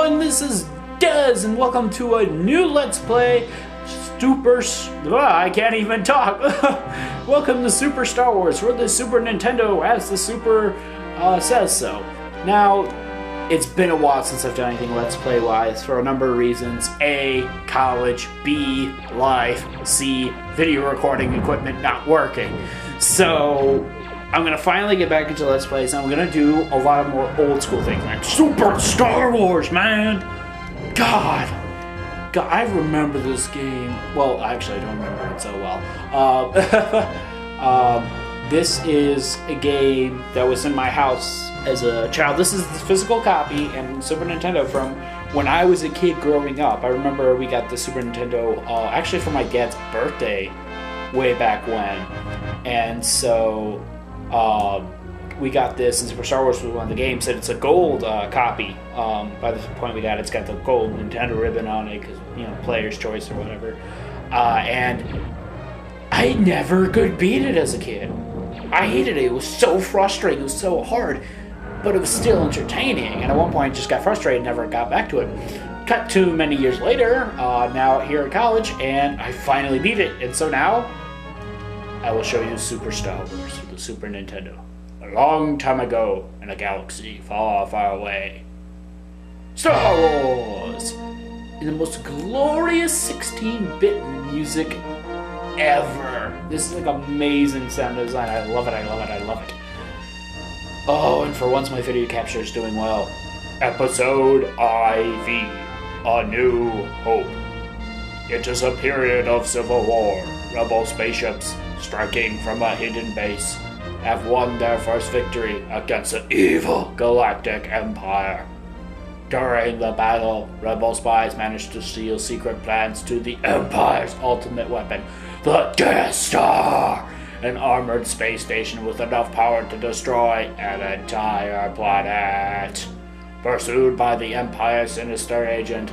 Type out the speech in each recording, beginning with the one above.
everyone, this is Dez, and welcome to a new Let's Play, I can't even talk. Welcome to Super Star Wars for the Super Nintendo, as the Super says so. Now, it's been a while since I've done anything Let's Play-wise for a number of reasons. A, college. B, life. C, video recording equipment not working. So I'm going to finally get back into Let's Plays, and I'm going to do a lot of more old school things, like Super Star Wars, man! God, I remember this game. Well, actually, I don't remember it so well. This is a game that was in my house as a child. This is the physical copy and Super Nintendo from when I was a kid growing up. I remember we got the Super Nintendo actually for my dad's birthday way back when. And so we got this, and Super Star Wars was one of the games, and it's a gold copy. By the point we got it, it's got the gold Nintendo ribbon on it, because, you know, player's choice or whatever. And I never could beat it as a kid. I hated it. It was so frustrating. It was so hard, but it was still entertaining. And at one point, I just got frustrated and never got back to it. Cut to many years later, now here at college, and I finally beat it. And so now, I will show you Super Star Wars for the Super Nintendo. A long time ago, in a galaxy far, far away. Star Wars! In the most glorious 16-bit music ever. This is like amazing sound design. I love it, I love it, I love it. Oh, and for once my video capture is doing well. Episode IV, A New Hope. It is a period of civil war. Rebel spaceships, striking from a hidden base, have won their first victory against the evil Galactic Empire. During the battle, Rebel spies managed to steal secret plans to the Empire's ultimate weapon, the Death Star, an armored space station with enough power to destroy an entire planet. Pursued by the Empire's sinister agents,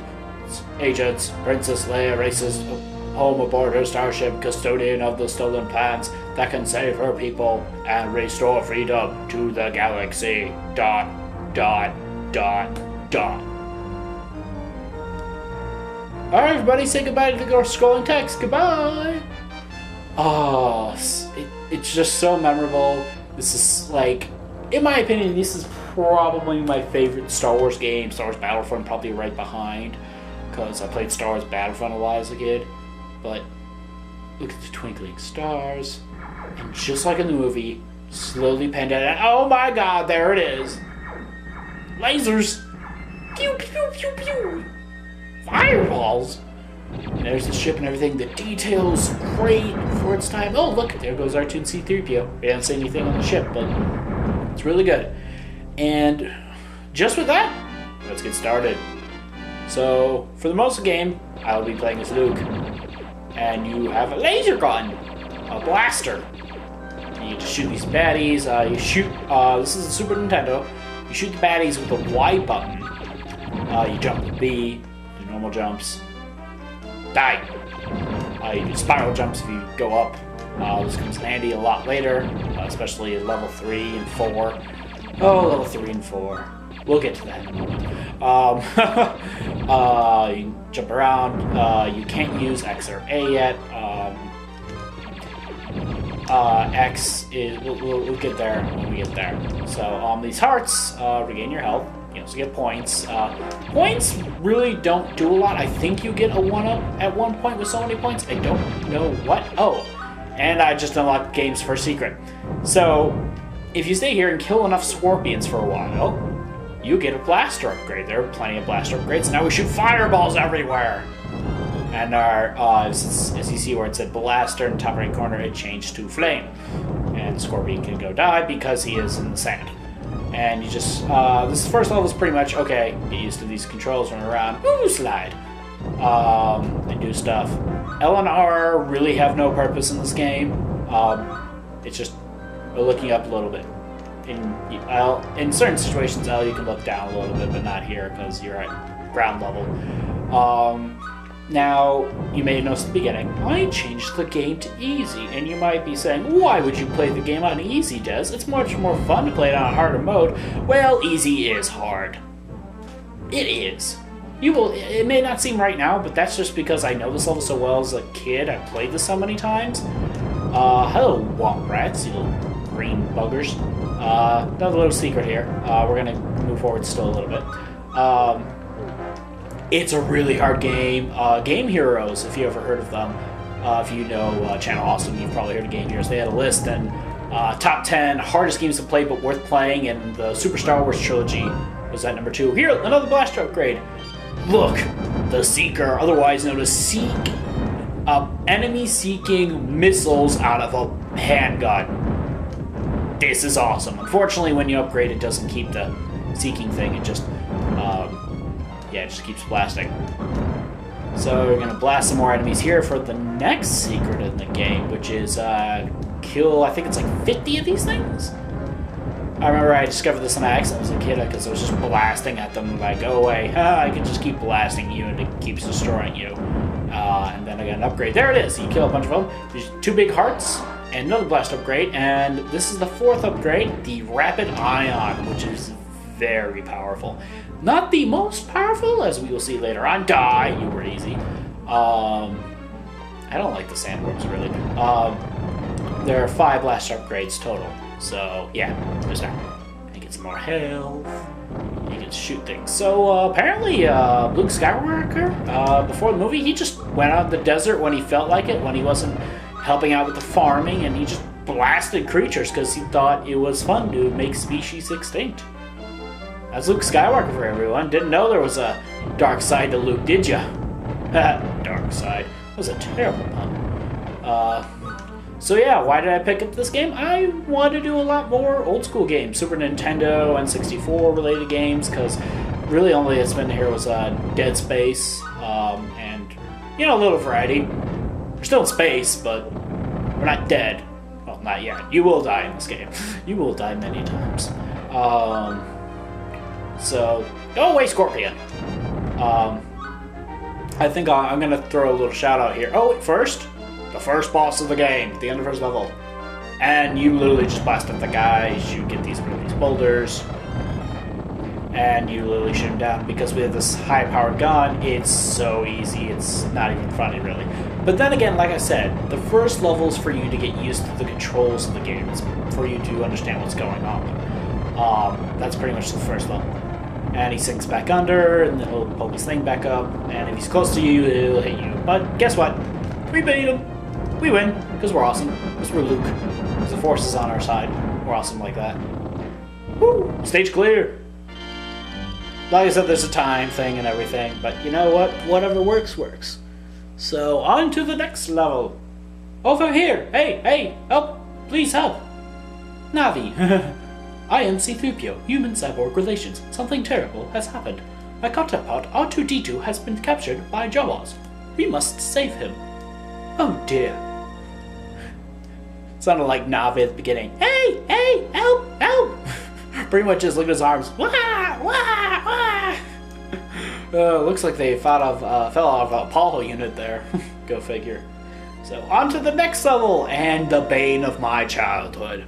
Princess Leia races home aboard her starship, custodian of the stolen plans that can save her people and restore freedom to the galaxy. ... Alright, everybody, say goodbye to the scrolling text. Goodbye! Oh, it's just so memorable. This is, like, in my opinion, this is probably my favorite Star Wars game. Star Wars Battlefront probably right behind, because I played Star Wars Battlefront a lot as a kid. But look at the twinkling stars, and just like in the movie, slowly panned out. Oh my God, there it is! Lasers! Pew pew pew pew! Fireballs! And there's the ship and everything. The details great for its time. Oh look, there goes R2 and C-3PO. They don't say anything on the ship, but it's really good. And just with that, let's get started. So for the most of the game, I'll be playing as Luke. And you have a laser gun, a blaster. And you just shoot these baddies. You shoot, this is the Super Nintendo. You shoot the baddies with the Y button. You jump with B, do normal jumps, die. You do spiral jumps if you go up. This comes in handy a lot later, especially at level 3 and 4. Oh, level 3 and 4. We'll get to that in a moment. You can jump around. You can't use X or A yet. X is we'll get there when we get there. So these hearts regain your health. You also get points. Points really don't do a lot. I think you get a 1-up at one point with so many points. I don't know what. Oh, and I just unlocked game's first secret. So if you stay here and kill enough scorpions for a while, you get a blaster upgrade. There are plenty of blaster upgrades. Now we shoot fireballs everywhere. And our, as you see where it said blaster in the top right corner, it changed to flame. And Scorpion can go die because he is in the sand. And you just, this first level is pretty much, okay, get used to these controls, run around, ooh, slide. And do stuff. L and R really have no purpose in this game. It's just looking up a little bit. In certain situations, L, you can look down a little bit, but not here because you're at ground level. Now, you may have noticed at the beginning, I changed the game to easy, and you might be saying, why would you play the game on easy, Des? It's much more fun to play it on a harder mode. Well, easy is hard. It is. You will. It may not seem right now, but that's just because I know this level so well as a kid. I've played this so many times. Hello, womp rats, you little green buggers. Another little secret here. We're gonna move forward still a little bit. It's a really hard game. Game Heroes, if you ever heard of them. If you know Channel Austin, you've probably heard of Game Heroes. They had a list, and top 10 hardest games to play but worth playing, and the Super Star Wars trilogy was at number 2. Here, another blaster upgrade. Look, the Seeker, otherwise known as Seek, enemy-seeking missiles out of a handgun. This is awesome. Unfortunately, when you upgrade, it doesn't keep the seeking thing. It just, it just keeps blasting. So we're gonna blast some more enemies here for the next secret in the game, which is kill, I think it's like 50 of these things? I remember I discovered this on accident as a kid because I was just blasting at them, like, go away. I can just keep blasting you and it keeps destroying you. And then I got an upgrade. There it is. You kill a bunch of them. There's 2 big hearts and another blast upgrade. And this is the 4th upgrade, the Rapid Ion, which is very powerful. Not the most powerful, as we will see later on. Die, you were easy. I don't like the sandworms, really. There are 5 blast upgrades total. So, yeah, there's that. You get some more health. You can shoot things. So, apparently, Luke Skywalker, before the movie, he just went out in the desert when he felt like it, when he wasn't helping out with the farming, and he just blasted creatures because he thought it was fun to make species extinct. That's Luke Skywalker for everyone. Didn't know there was a dark side to Luke, did ya? Dark side. That was a terrible pun. So yeah, why did I pick up this game? I want to do a lot more old school games, Super Nintendo and 64 related games, because really only it's been here was Dead Space, and you know, a little variety. We're still in space, but we're not dead. Well, not yet. You will die in this game. You will die many times. So, go away, Scorpion. I think I'm gonna throw a little shout out here. Oh, first. The first boss of the game, at the end of first level. And you literally just blast up the guys, you get these boulders, and you literally shoot them down. Because we have this high-powered gun, it's so easy, it's not even funny, really. But then again, like I said, the first level is for you to get used to the controls of the game. It's for you to understand what's going on. That's pretty much the first level. And he sinks back under, and then he'll poke his thing back up, and if he's close to you, he'll hit you. But guess what? We beat him. We win, because we're awesome. Because we're Luke. Because the Force is on our side. We're awesome like that. Woo! Stage clear! Like I said, there's a time thing and everything, but you know what? Whatever works, works. So, on to the next level. Over here! Hey! Help! Please help! Navi. I am C-3PO, human cyborg relations. Something terrible has happened. My counterpart, R2-D2, has been captured by Jawas. We must save him. Oh dear. Sounded like Navi at the beginning. Hey, help! Pretty much just look at his arms. Wah! Looks like they fell out of a Apollo unit there. Go figure. So, on to the next level, and the bane of my childhood.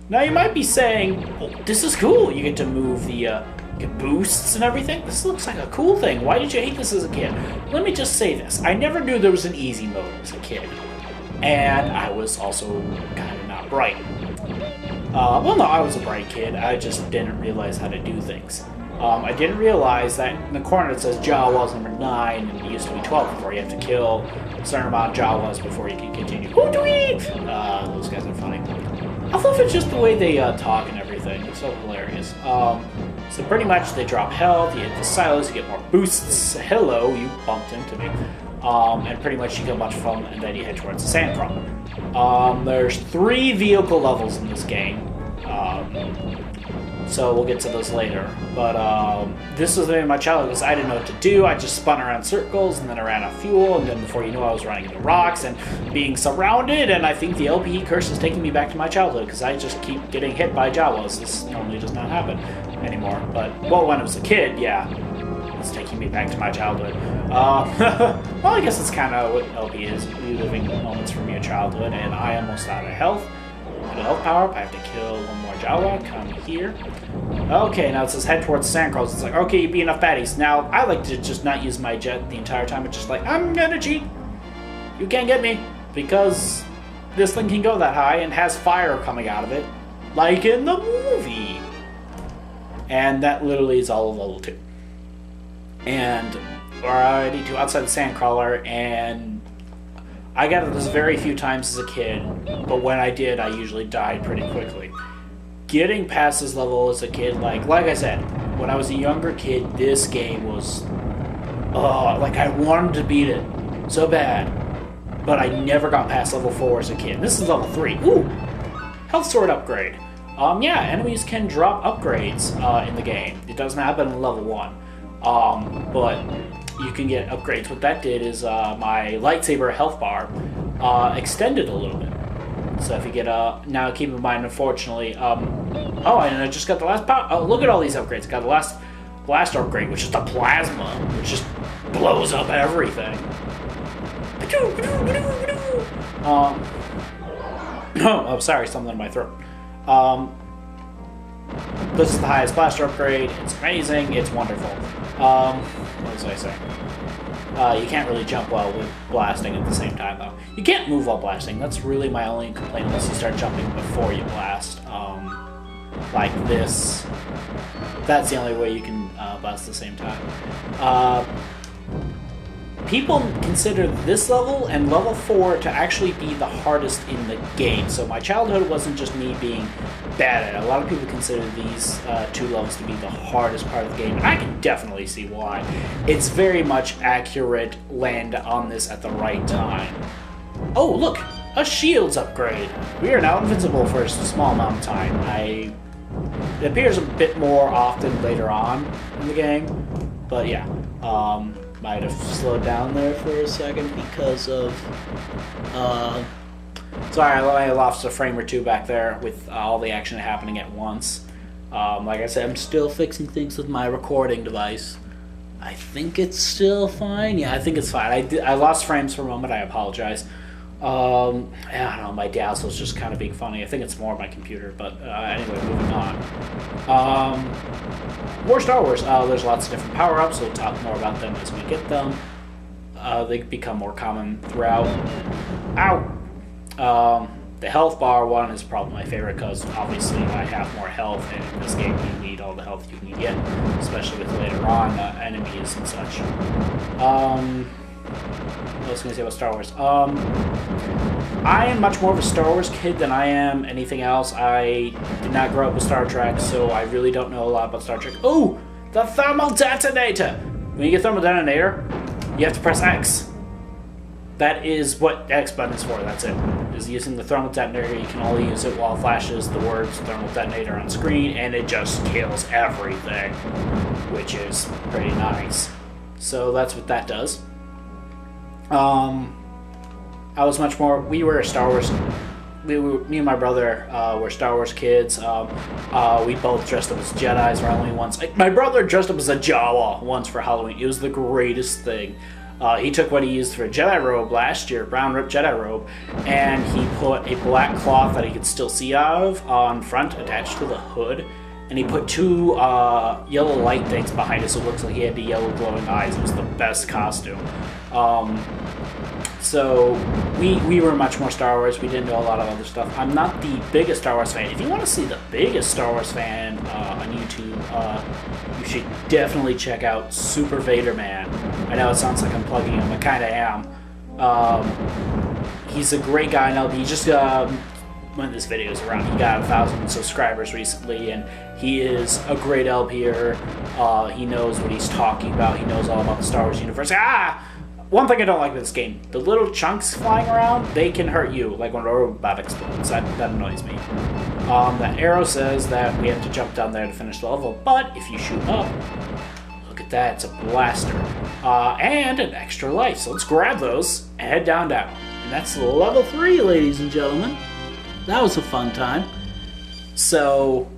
Now you might be saying, oh, this is cool. You get to move the get boosts and everything. This looks like a cool thing. Why did you hate this as a kid? Let me just say this. I never knew there was an easy mode as a kid. And I was also kind of not bright. Well, no, I was a bright kid. I just didn't realize how to do things. I didn't realize that in the corner it says Jawas number 9, and it used to be 12 before you have to kill a certain amount of Jawas before you can continue. Who do we eat? Those guys are funny. I love it just the way they talk and everything. It's so hilarious. So pretty much they drop health, you hit the silos, you get more boosts. Hello, you bumped into me. And pretty much you kill a bunch of them, and then you head towards the sand drum. There's 3 vehicle levels in this game. So we'll get to those later. But this was my childhood because I didn't know what to do. I just spun around circles, and then I ran out of fuel, and then before you know I was running into rocks and being surrounded, and I think the LPE curse is taking me back to my childhood because I just keep getting hit by Jawas. This normally does not happen anymore. But, well, when I was a kid, yeah. It's taking me back to my childhood. Well, I guess it's kind of what LP is, reliving moments from your childhood, and I am almost out of health. put a health power up. I have to kill one more Jawa. Come here. Okay, now it says head towards the sandcrawlers. It's like, okay, you beat enough baddies. Now, I like to just not use my jet the entire time. It's just like, I'm gonna cheat. You can't get me. Because this thing can go that high and has fire coming out of it. Like in the movie. And that literally is all of level 2. And we're already to outside the sandcrawler, and I got this very few times as a kid, but when I did, I usually died pretty quickly. Getting past this level as a kid, like I said, when I was a younger kid, this game was, like I wanted to beat it so bad, but I never got past level 4 as a kid. This is level 3. Ooh! Health sword upgrade. Yeah, enemies can drop upgrades in the game. It doesn't happen in level 1. But you can get upgrades. What that did is my lightsaber health bar extended a little bit. So if you get now keep in mind, unfortunately, and I just got the last power. Oh, look at all these upgrades. I got the last blaster upgrade, which is the plasma, which just blows up everything. Oh, sorry, something in my throat. This is the highest blaster upgrade. It's amazing. It's wonderful. What was I saying? You can't really jump well with blasting at the same time, though. You can't move while blasting. That's really my only complaint, unless you start jumping before you blast. Like this. That's the only way you can blast at the same time. People consider this level and level 4 to actually be the hardest in the game. So my childhood wasn't just me being bad at it. A lot of people consider these 2 levels to be the hardest part of the game, and I can definitely see why. It's very much accurate, land on this at the right time. Oh, look! A shields upgrade! We are now invincible for a small amount of time. It appears a bit more often later on in the game, but yeah. Might have slowed down there for a second because of, sorry, I lost a frame or two back there with all the action happening at once. Like I said, I'm still fixing things with my recording device. I think it's still fine. Yeah, I think it's fine. I lost frames for a moment. I apologize. I don't know, my dassel's just kind of being funny. I think it's more my computer, but anyway, moving on. More Star Wars. There's lots of different power-ups. We'll talk more about them as we get them. They become more common throughout. Ow! The health bar one is probably my favorite because obviously I have more health, and in this game you need all the health you can get, especially with later on enemies and such. What was I going to say about Star Wars? I am much more of a Star Wars kid than I am anything else. I did not grow up with Star Trek, so I really don't know a lot about Star Trek. Oh! The thermal detonator! When you get thermal detonator, you have to press X. That is what X button is for, that's it. Is using the thermal detonator. You can only use it while it flashes the words thermal detonator on screen, and it just kills everything, which is pretty nice. So that's what that does. I was much more, we were Star Wars, me and my brother were Star Wars kids. We both dressed up as Jedis for Halloween once. My brother dressed up as a Jawa once for Halloween. It was the greatest thing. He took what he used for a Jedi robe last year, brown ripped Jedi robe, and he put a black cloth that he could still see out of on front attached to the hood. And he put 2 yellow light things behind it, so it looks like he had the yellow glowing eyes. It was the best costume. So we were much more Star Wars. We didn't know a lot of other stuff. I'm not the biggest Star Wars fan. If you want to see the biggest Star Wars fan on YouTube, you should definitely check out Super Vader Man. I know it sounds like I'm plugging him. I kind of am. He's a great guy now. He just when this video is around, he got 1,000 subscribers recently, and he is a great LPer. He knows what he's talking about. He knows all about the Star Wars universe. One thing I don't like with this game, the little chunks flying around, they can hurt you, like when a robot explodes. That annoys me. That arrow says that we have to jump down there to finish the level, but if you shoot up, look at that, it's a blaster. And an extra life, so let's grab those and head down. And that's level 3, ladies and gentlemen. That was a fun time. So,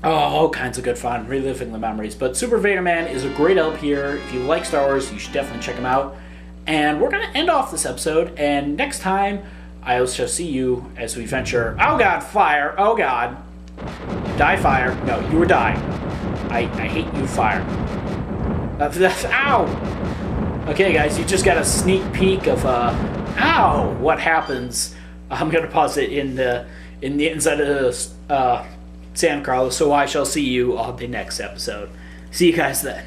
all kinds of good fun, reliving the memories. But Super Vader Man is a great LPer. If you like Star Wars, you should definitely check him out. And we're going to end off this episode, and next time, I shall see you as we venture. Oh God, fire! Oh God, die, fire! No, you were dying. I hate you, fire. Ow! Okay, guys, you just got a sneak peek of ow! What happens? I'm gonna pause it in the inside of San Carlos. So I shall see you on the next episode. See you guys then.